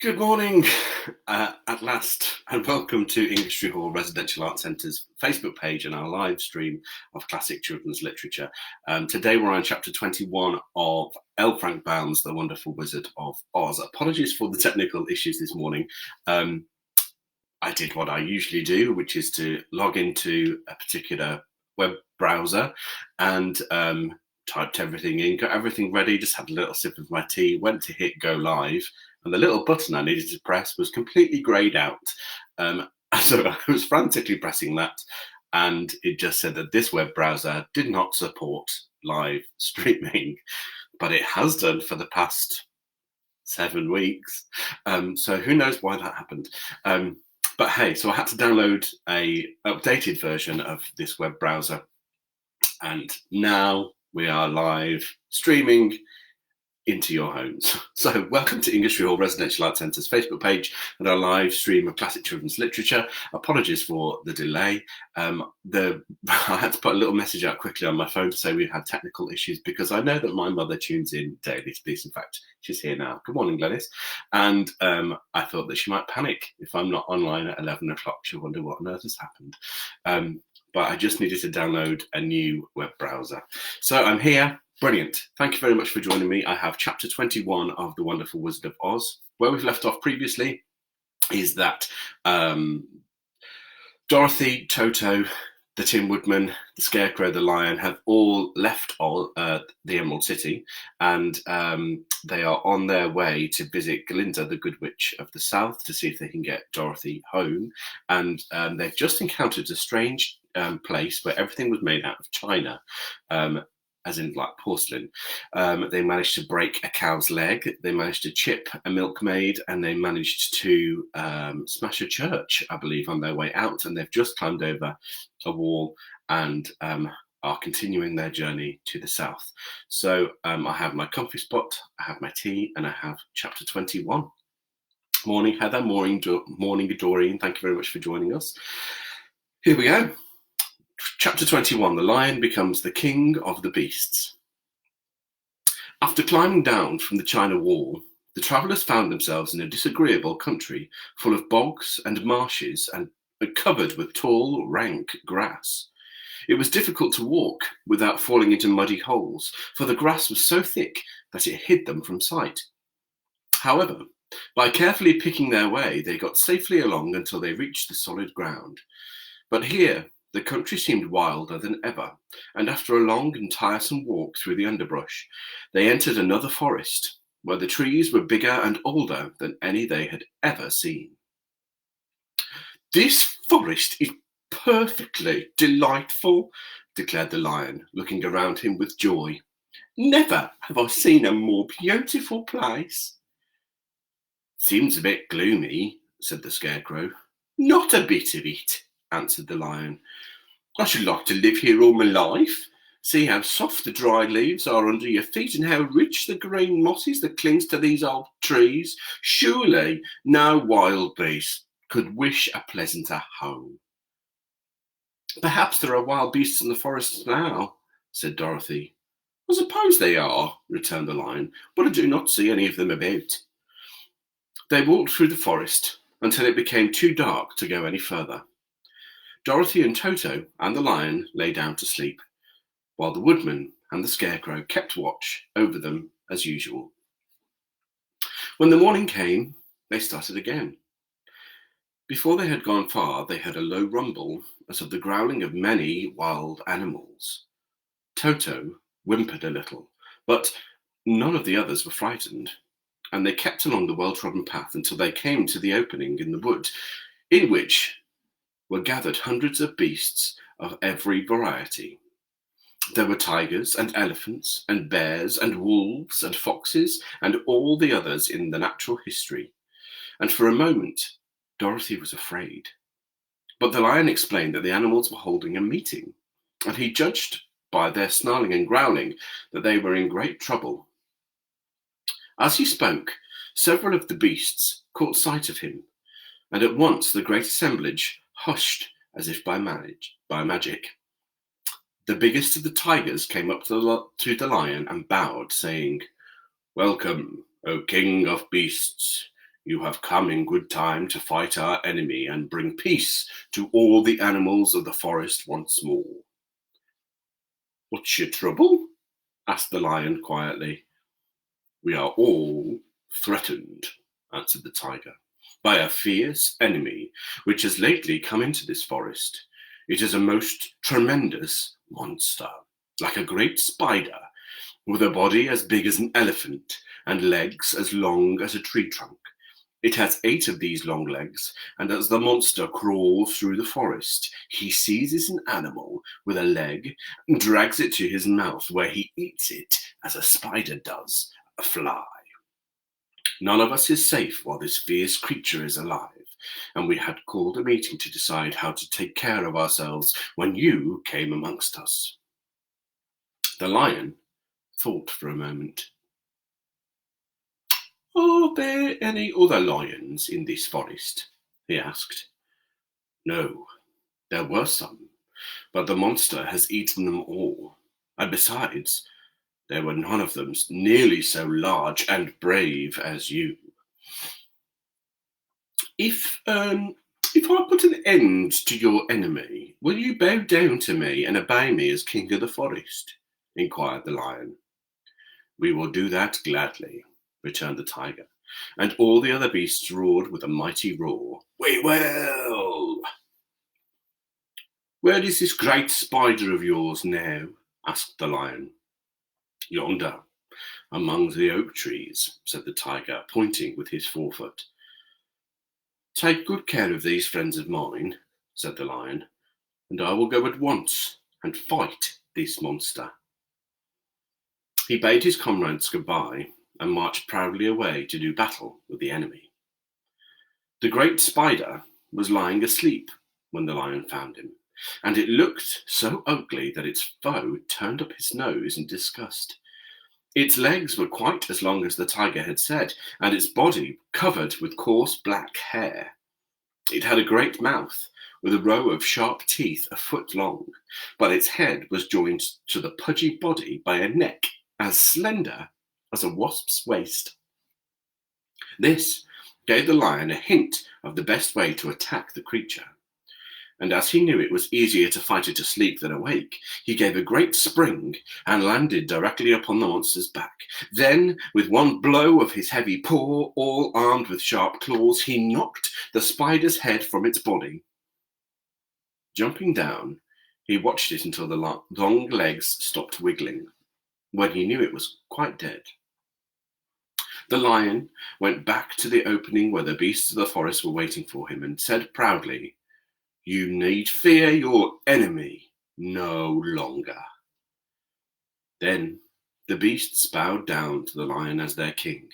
Good morning, at last, and welcome to Industry Hall Residential Art Centre's Facebook page and our live stream of classic children's literature. Today we're on chapter 21 of L. Frank Baum's The Wonderful Wizard of Oz. Apologies for the technical issues this morning. I did what I usually do, which is to log into a particular web browser and typed everything in, got everything ready, just had a little sip of my tea, went to hit go live, and the little button I needed to press was completely greyed out. So I was frantically pressing that, and it just said that this web browser did not support live streaming, but it has done for the past 7 weeks. So who knows why that happened. But hey, so I had to download a updated version of this web browser, and now we are live streaming into your homes. So welcome to Industry Hall Residential Art Centre's Facebook page and our live stream of classic children's literature. Apologies for the delay. I had to put a little message out quickly on my phone to say we had technical issues because I know that my mother tunes in daily to this. In fact, she's here now. Good morning, Glenys. And I thought that she might panic if I'm not online at 11 o'clock. She'll wonder what on earth has happened. But I just needed to download a new web browser. So I'm here. Brilliant. Thank you very much for joining me. I have chapter 21 of The Wonderful Wizard of Oz. Where we've left off previously is that Dorothy, Toto, the Tin Woodman, the Scarecrow, the Lion have all left the Emerald City, and they are on their way to visit Glinda, the Good Witch of the South, to see if they can get Dorothy home. And they've just encountered a strange place where everything was made out of china, as in like porcelain. They managed to break a cow's leg, they managed to chip a milkmaid, and they managed to smash a church, I believe, on their way out. And they've just climbed over a wall and are continuing their journey to the south. So I have my comfy spot, I have my tea, and I have chapter 21. Morning, Heather. Morning, Doreen. Thank you very much for joining us. Here we go. Chapter 21, The Lion Becomes the King of the Beasts. After climbing down from the China Wall, the travellers found themselves in a disagreeable country full of bogs and marshes and covered with tall, rank grass. It was difficult to walk without falling into muddy holes, for the grass was so thick that it hid them from sight. However, by carefully picking their way, they got safely along until they reached the solid ground. But here, the country seemed wilder than ever, and after a long and tiresome walk through the underbrush, they entered another forest, where the trees were bigger and older than any they had ever seen. "This forest is perfectly delightful," declared the Lion, looking around him with joy. "Never have I seen a more beautiful place." "Seems a bit gloomy," said the Scarecrow. "Not a bit of it," answered the Lion. "I should like to live here all my life. See how soft the dry leaves are under your feet and how rich the green moss is that clings to these old trees. Surely no wild beast could wish a pleasanter home." "Perhaps there are wild beasts in the forest now," said Dorothy. "I suppose they are," returned the Lion, "but I do not see any of them about." They walked through the forest until it became too dark to go any further. Dorothy and Toto and the Lion lay down to sleep, while the Woodman and the Scarecrow kept watch over them as usual. When the morning came, they started again. Before they had gone far, they heard a low rumble as of the growling of many wild animals. Toto whimpered a little, but none of the others were frightened, and they kept along the well-trodden path until they came to the opening in the wood, in which were gathered hundreds of beasts of every variety. There were tigers and elephants and bears and wolves and foxes and all the others in the natural history. And for a moment, Dorothy was afraid. But the Lion explained that the animals were holding a meeting, and he judged by their snarling and growling that they were in great trouble. As he spoke, several of the beasts caught sight of him, and at once the great assemblage hushed as if by magic. The biggest of the tigers came up to the Lion and bowed, saying, "Welcome, O King of Beasts. You have come in good time to fight our enemy and bring peace to all the animals of the forest once more." "What's your trouble?" asked the lion quietly. "We are all threatened," answered the tiger, "by a fierce enemy which has lately come into this forest. It is a most tremendous monster, like a great spider, with a body as big as an elephant and legs as long as a tree trunk. It has 8 of these long legs, and as the monster crawls through the forest, he seizes an animal with a leg and drags it to his mouth, where he eats it as a spider does a fly. None of us is safe while this fierce creature is alive, and we had called a meeting to decide how to take care of ourselves when you came amongst us." The lion thought for a moment. "Are there any other lions in this forest?" he asked. "No, there were some, but the monster has eaten them all. And besides, there were none of them nearly so large and brave as you." If I put an end to your enemy, will you bow down to me and obey me as king of the forest?" inquired the lion. "We will do that gladly," returned the tiger, and all the other beasts roared with a mighty roar. "We will!" "Where is this great spider of yours now?" asked the lion. "Yonder, among the oak trees," said the tiger, pointing with his forefoot. "Take good care of these friends of mine," said the lion, "and I will go at once and fight this monster." He bade his comrades goodbye and marched proudly away to do battle with the enemy. The great spider was lying asleep when the lion found him, and it looked so ugly that its foe turned up his nose in disgust. Its legs were quite as long as the tiger had said, and its body covered with coarse black hair. It had a great mouth with a row of sharp teeth a foot long, but its head was joined to the pudgy body by a neck as slender as a wasp's waist. This gave the lion a hint of the best way to attack the creature. And as he knew it was easier to fight it asleep than awake, he gave a great spring and landed directly upon the monster's back. Then, with one blow of his heavy paw, all armed with sharp claws, he knocked the spider's head from its body. Jumping down, he watched it until the long legs stopped wiggling, when he knew it was quite dead. The lion went back to the opening where the beasts of the forest were waiting for him and said proudly, "You need fear your enemy no longer." Then the beasts bowed down to the lion as their king,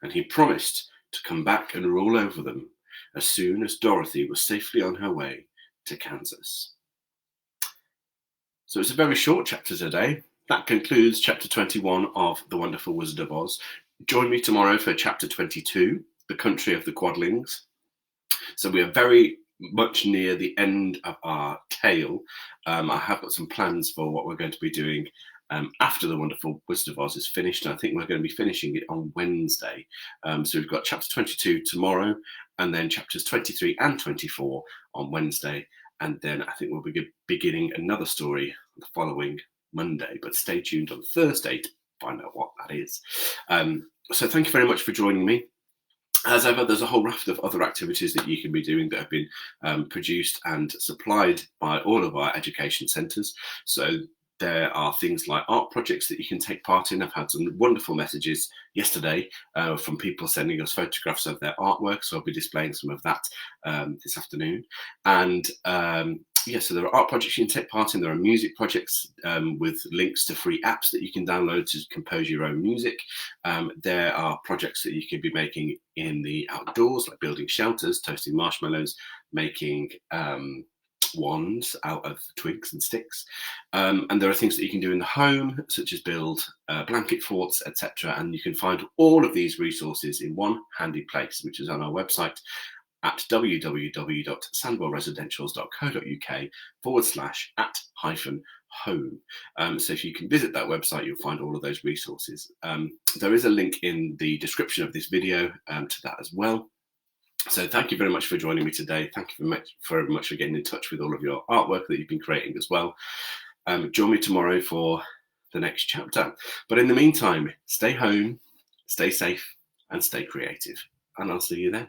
and he promised to come back and rule over them as soon as Dorothy was safely on her way to Kansas. So it's a very short chapter today. That concludes chapter 21 of The Wonderful Wizard of Oz. Join me tomorrow for chapter 22, The Country of the Quadlings. So we are very much near the end of our tale. I have got some plans for what we're going to be doing after The Wonderful Wizard of Oz is finished. And I think we're going to be finishing it on Wednesday. So we've got chapter 22 tomorrow, and then chapters 23 and 24 on Wednesday. And then I think we'll be beginning another story the following Monday. But stay tuned on Thursday to find out what that is. So thank you very much for joining me. As ever, there's a whole raft of other activities that you can be doing that have been produced and supplied by all of our education centres. So there are things like art projects that you can take part in. I've had some wonderful messages yesterday from people sending us photographs of their artwork, so I'll be displaying some of that this afternoon. And so there are art projects you can take part in. There are music projects with links to free apps that you can download to compose your own music. There are projects that you can be making in the outdoors, like building shelters, toasting marshmallows, making wands out of twigs and sticks. And there are things that you can do in the home, such as build blanket forts, etc. And you can find all of these resources in one handy place, which is on our website at www.sandwellresidentials.co.uk/@-home. So if you can visit that website, you'll find all of those resources. There is a link in the description of this video to that as well. So thank you very much for joining me today. Thank you very much for getting in touch with all of your artwork that you've been creating as well. Join me tomorrow for the next chapter. But in the meantime, stay home, stay safe, and stay creative. And I'll see you then.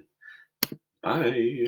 Bye.